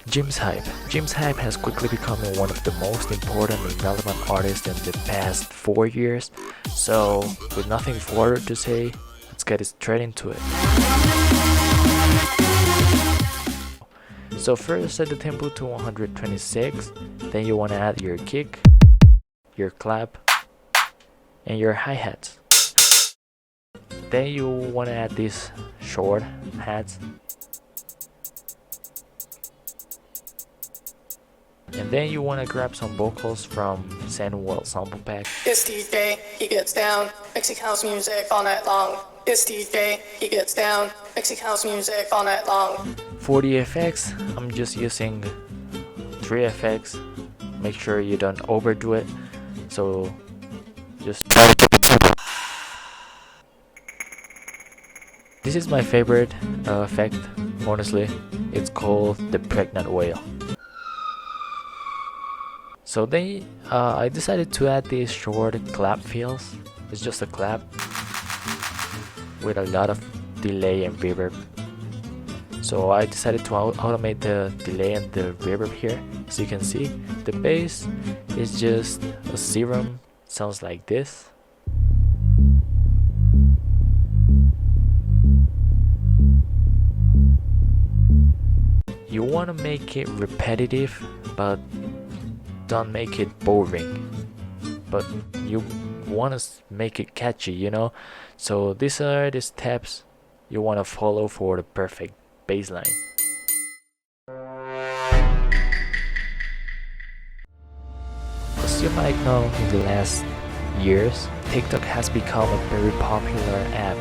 James Hype. James Hype has quickly become one of the most important and relevant artists in the past 4 years. So, with nothing further to say, let's get straight into it. So first set the tempo to 126, then you want to add your kick, your clap, and your hi-hats. Then you want to add these short hats. And then you want to grab some vocals from Samuel Sample Pack. This DJ, he gets down, mixing house music all night long. This DJ, he gets down, mixing house music all night long. For the effects, I'm just using 3 effects. Make sure you don't overdo it. So just try to This is my favorite effect, honestly. It's called the pregnant whale. So then I decided to add these short clap fills. It's just a clap with a lot of delay and reverb. So I decided to automate the delay and the reverb here. As you can see, the bass is just a serum, sounds like this. You want to make it repetitive, but don't make it boring. But you want to make it catchy, you know? So these are the steps you want to follow for the perfect bassline. As you might know, in the last years, TikTok has become a very popular app.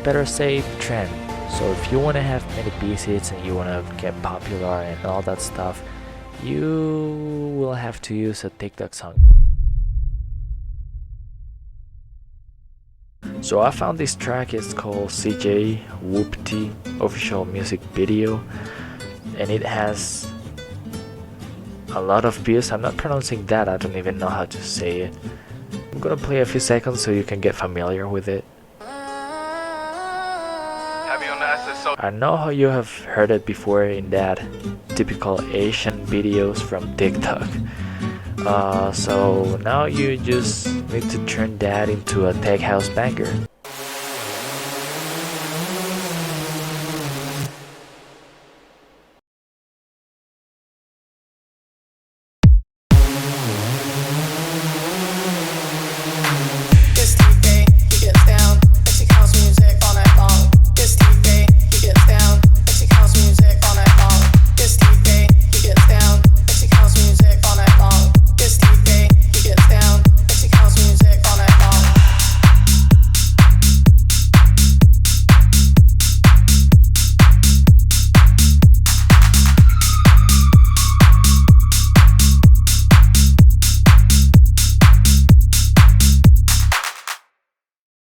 Better say trend. So if you want to have many visits and you want to get popular and all that stuff, you will have to use a TikTok song. So I found this track, it's called CJ Whoopty official music video, and it has a lot of views. I'm not pronouncing that, I don't even know how to say it. I'm gonna play a few seconds so you can get familiar with it. I know how you have heard it before in that typical Asian videos from TikTok. So now you just need to turn that into a tech house banger.